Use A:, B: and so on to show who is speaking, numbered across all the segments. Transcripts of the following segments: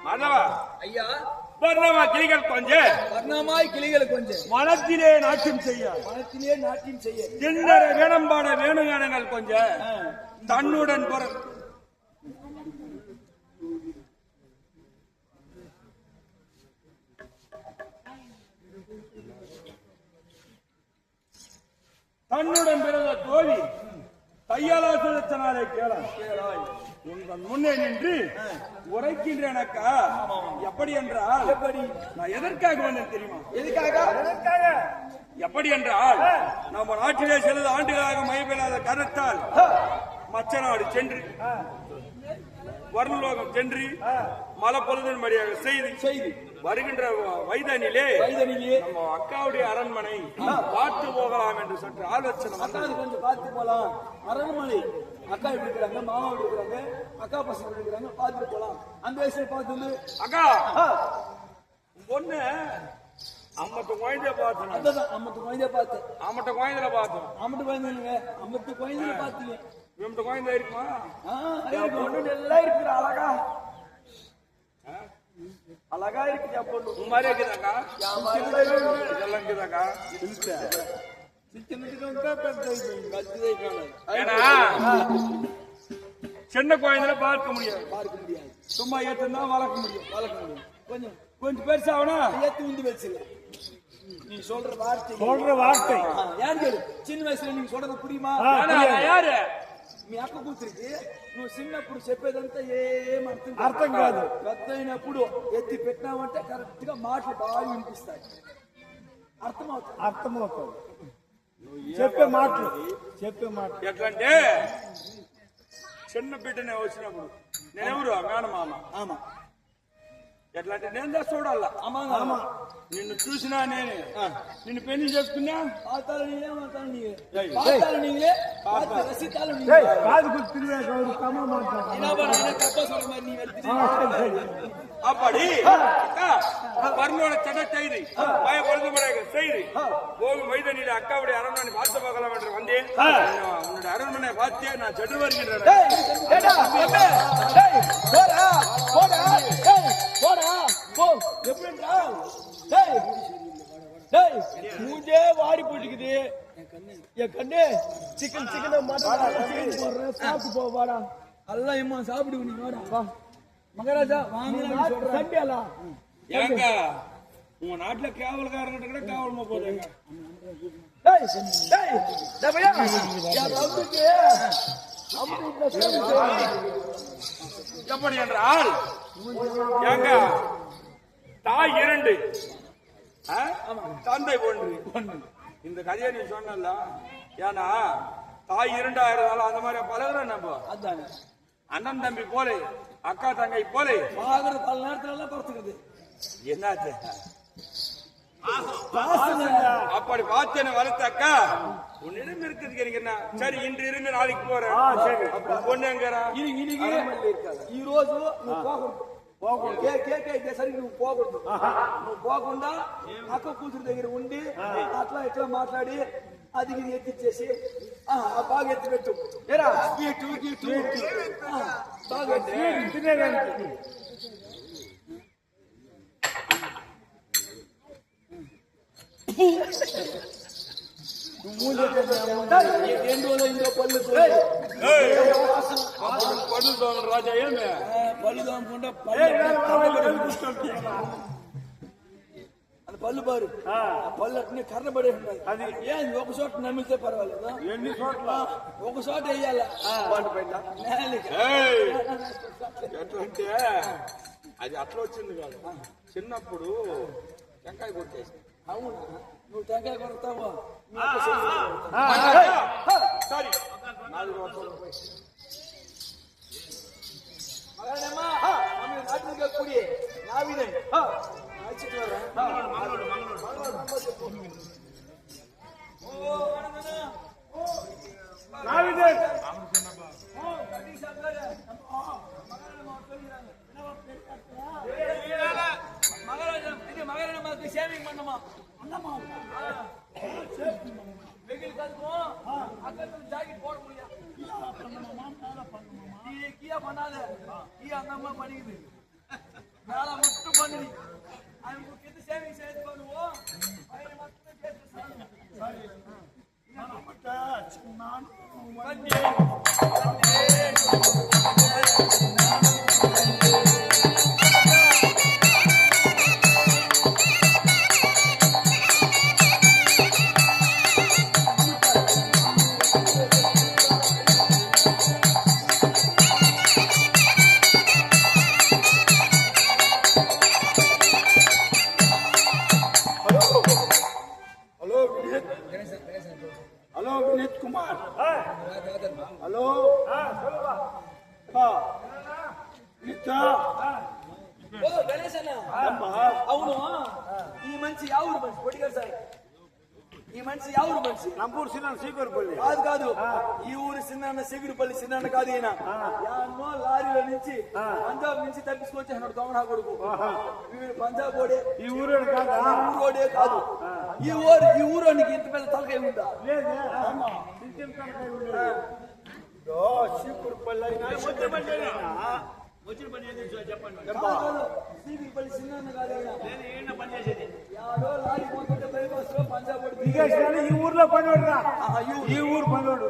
A: மாதவா
B: ஐயா,
A: வர்ணமா கிளிகள் கொஞ்சம்
B: வர்ணமாய் கிளிகள் கொஞ்சம்
A: மனத்திலே நாட்டியம் செய்ய திண்ணற வேணம்பாட வேணுகானங்கள் கொஞ்சம் தன்னுடன் தன்னுடன் பிறந்த தோழி கையாலாசனாலே கேளாய் உங்கள் முன்னே நின்று உரைக்கின்றனக்கா. எப்படி என்றால் நான் எதற்காக வந்தேன் தெரியுமா? எதற்காக? எப்படி என்றால் நம்ம நாட்டிலே சில ஆண்டுகளாக மழை பெய்யாத காரணத்தால் மச்ச நாடு சென்று வர்ணலோகம் சென்று மலப்பொழுதின் மடியாக செய்து வருகின்ற வைதனிலே நம்ம அக்காவுடைய அரண்மனை பார்த்து போகலாம் என்று சற்று ஆலோசனை.
B: கொஞ்சம் பார்த்து போலாம். அரண்மனை அக்கா எப்படி இருக்கிறாங்க, மாமா எப்படி இருக்கிறாங்க, அக்கா பசங்க எப்படி இருக்கிறாங்க, பார்த்துட்டு போலாம். அந்த வயசுல பார்த்து
A: அக்கா பொண்ணு அம்மத்து குழந்தைய பார்த்தேன்.
B: அதான் அம்மத்து குழந்தைய பார்த்தேன்.
A: அம்மட்ட குழந்தையில பார்த்தோம்.
B: அம்மட்டு குழந்தை இல்லைங்க, அம்மத்து குழந்தைய பார்த்தீங்க.
A: இவன்ட்டு குழந்தை இருக்குமா?
B: பொண்ணு எல்லாம் இருக்கிற அழகா அழகா இருக்கு. என் பொண்ணு
A: உன் மாதிரி இருக்குதாக்கா? இதெல்லாம் இருக்குதாக்கா? சின்ன குழந்தைல பார்க்க முடியாது. சும்மா ஏத்தான் வளர்க்க முடியும்.
B: கொஞ்சம்
A: கொஞ்சம் பெருசாகனா
B: ஏத்து வந்து வச்சு நீ சொல்ற வார்த்தை யாரு கேளு. சின்ன வயசுல நீங்க சொல்றது புரியுமா?
A: யாரு
B: మీ అక్క కూతురికి నువ్వు చిన్నప్పుడు చెప్పేదంతా ఏం
A: అర్థం కాదు.
B: పెద్దయినప్పుడు ఎత్తి పెట్టినావంటే కరెక్ట్ గా మాటలు బాగా వినిపిస్తాయి. అర్థమవుతుంది
A: చెప్పే మాటలు ఎట్లంటే చిన్న బిడ్డనే వచ్చినప్పుడు నేనెవరు మేనమామ.
B: ఆమా
A: ఎట్లంటే నేను చూడాల. నిన్ను చూసినా నేనే నిన్ను పెళ్లి చేసుకున్నా அப்படி பர்ணோட சட செய்தி செய்தி போகும் வைதனில அக்காவுடைய அரண்மனை பார்த்து பார்க்கலாம் என்று வந்தேன். உன்னோட அரண்மனை பார்த்தே நான் சென்று வருகின்றேன்.
B: மூஞ்சே வாடி போட்டுக்குது. என் கண்ணு சிக்கன் சாப்பிட்டு போவாடா. அல்ல இம்மா சாப்பிடு நீ வாடா. மகாராஜா வாங்கலாம்.
A: ஏங்க உங்க நாட்டுல கேவலக்காரங்கிட்ட கூட கேவலமா போதுங்க. எப்படி என்றால் ஏங்க தாய் 2 தந்தை 1. இந்த கதையை நீ சொன்னல. ஏன்னா தாய் 2 ஆயிரம் அந்த மாதிரி பழகுறோம் நம்ம. அண்ணன் தம்பி போல அக்கா தங்கை போல
B: பல நேரத்துல எல்லாம் பறத்துக்குது.
A: என்னாச்சு அப்படி பார்த்தேன்னு வளர்த்தாக்கா உன்னிடம் இருக்குது. சரி இன்று இருந்து நாளைக்கு போறேன். பொண்ணு எங்கிறா
B: ఈ రోజు సరికి నువ్వు పోకూడదు. నువ్వు పోకుండా అక్క కూతురు దగ్గర ఉండి అట్లా ఇట్లా మాట్లాడి అది ఇది ఎత్తిచ్చేసి బాగా ఎత్తిపెట్టు. బాగా
A: రాజా ఏమే
B: పళ్ళు తోమకుండా అది పళ్ళు బారు పళ్ళు అట్నే కర్రబడి ఉంటాయి. అది ఏంది ఒక చోట నమ్మితే పర్వాలేదు.
A: ఎన్ని చోట్ల
B: ఒక చోట వేయాల.
A: ఎట్లంటే అది అట్లా వచ్చింది కాదు. చిన్నప్పుడు టెంకాయ కొట్టేసి.
B: అవునా నువ్వు టెంకాయ కొడతావా?
A: సారీ
B: நாட்டுக்கு கூடிய நாவினை அழைச்சிட்டு வரேன். மகாராஜா சேவிங் பண்ணுமா வெயில் காத்துக்கும் அக்கா ஜாக்கெட் போட முடியாது. கீழே பண்ணாத அந்த அம்மா பண்ணிக்குது வேலை மட்டும் பண்ணுது அவங்க கிட்ட சேவிங் செய்து பண்ணுவோம்
C: ஹலோ வினீத் குமார் ஹலோ
B: అవును ఈ మనిషి ఎవరు మనిషి పొడిగారు సార్ ఈ మనిషి ఎవరు మనిషి
C: నంబూరు సిన్న సీకూరుపల్లి
B: కాదు కాదు ఈ ఊరు సిన్న సిగురుపల్లి సిన్న కాదు ఈయన ఎన్నో లారీల నుంచి పంజాబ్ నుంచి తప్పించుకొచ్చి అన్నాడు దొంగ కొడుకు వీడు పంజాబ్ ఓడే
C: ఈ ఊరు కాదా
B: ఊరోడే కాదు ఈ ఊరోనికి ఇంత పెద్ద తలకాయ ఉందా
C: సీకూరుపల్లి వచ్చిన పని ఏది చెప్పండి
B: సీగురుపల్లి సిన్న కాదు ఈయన పని చేసేది యాడో లారీ పోతుంటే బైపాస్ లో పంజాబ్ ఓడి
C: ఈ ఊర్లో పనివాడు ఈ ఊరు పనివాడు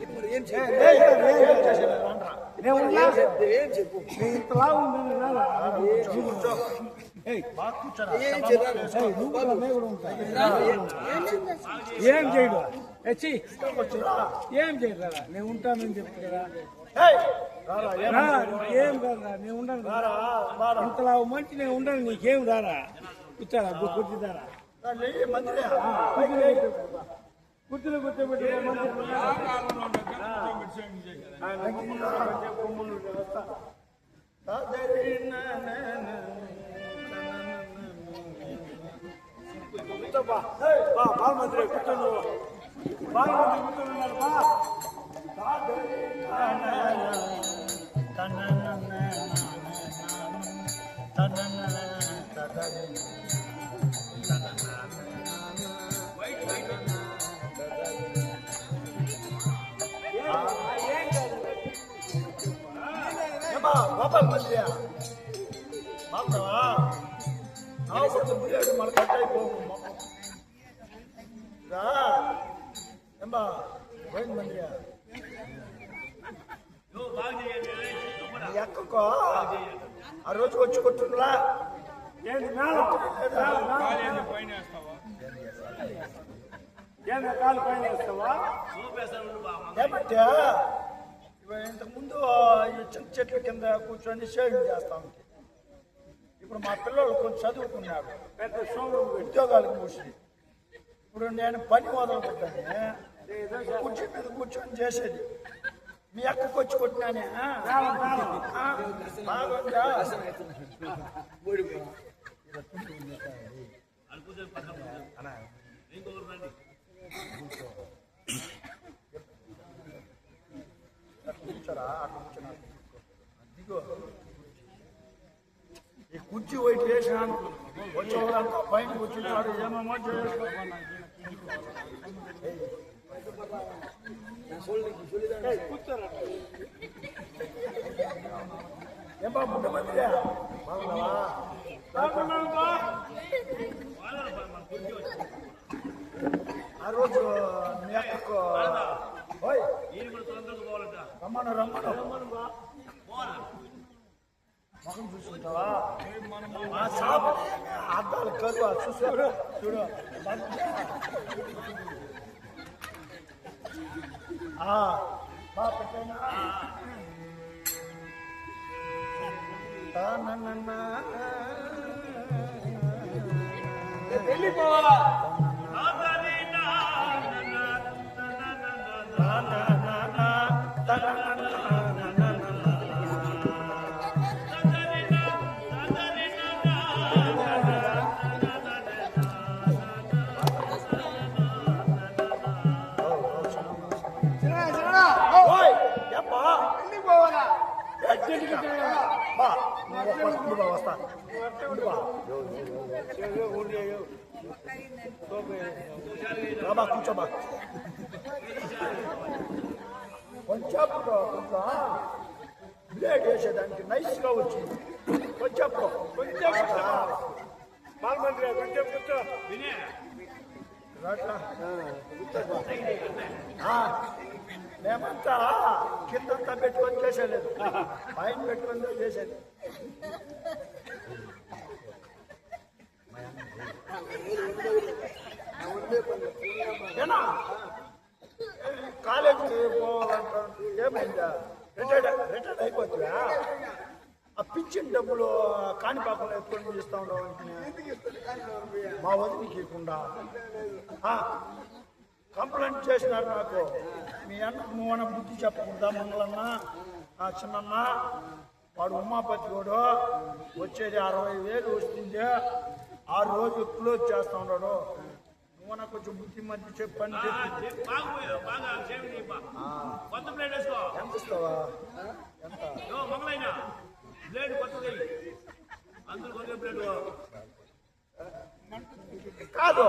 B: ఇప్పుడు ఏం చెప్పు ఏం చెప్పు
C: ఇంతలా ఉంది ఏం చేయడు వచ్చి ఏం చేయరా నేను ఉంటానని చెప్తా కదా ఏం కాదురా నేను ఉండను ఇంతలా మంచి నేను ఉండను నీకేం రారా కూర్చోరా కూర్చుదారా కూర్చుని కూర్చోబెట్టి బాలమంత్రి కూర్చొని బాలమంత్రి కూర్చొని బా బాలమంత్రి మన కట్ అయిపోయింది మంత్రి ఎక్కకో ఆ రోజు వచ్చి కొట్టుండ్రా కాలు పైన వేస్తావా ఏమంటే ఇంతకుముందు ఈ చిన్న చెట్ల కింద కూర్చొని షేవింగ్ చేస్తా ఉంటే ఇప్పుడు మా పిల్లలు కొంచెం చదువుకున్నారు పెద్ద షోరూమ్ ఉద్యోగాలకు కూర్చుని ఇప్పుడు నేను పని మొదలు పెట్టాను కూర్చొని మీద కూర్చొని చేసేది మీ అక్కకు వచ్చి కొట్టినానే కూర్చోరా అక్కడ కూర్చున్నా దిగో ఈ కుర్చీ వైట్ వేసినాను వచ్చేవాళ్ళంతా పైన కూర్చున్నాడు ఏమో కూర్చోరా ఏం బాబు ముఖ్యమంత్రి ఆ రోజు మీ అక్కకు రమ్మను మొహం చూసుకుంటావా ఆ షాపు అద్దాలు కరువా చూసాడు చూడు పెట్టైనా వెళ్ళిపోవాలా బా
B: ఇంటికి పోవాలా
C: బా నువ్వు వస్తా బా కూర్చోబా కొంచెం బ్లేడ్ వేసేదానికి నైస్ గా వచ్చింది కొంచెం
D: పాల్మంత్రి కొంచెం కూర్చో
C: మేమంతా కిందంతా పెట్టుకొని చేసేలేదు పైన పెట్టుకొని చేసేది ఏనా కాలేజీకి పోవాలంటే ఏమైందా రిటైర్డ్ అయిపోతుందా ఆ పిచ్చిన డబ్బులు కాణిపాకంలో ఎత్తుకొని ఇస్తా ఉండవు మా వదిలికి ఇవ్వకుండా కంప్లైంట్ చేసినారు నాకు మీ అన్నకు నువ్వన్న బుద్ధి చెప్పకుండా మంగళన్న చిన్నన్న వాడు ఉమాపతి కూడా వచ్చేది 60,000 వస్తుంది 6 రోజులు క్లోజ్ చేస్తా ఉన్నాడు నువ్వన్న కొంచెం బుద్ధి మధ్య చెప్పని ఎంత ఇస్తావా ఎంత కాదు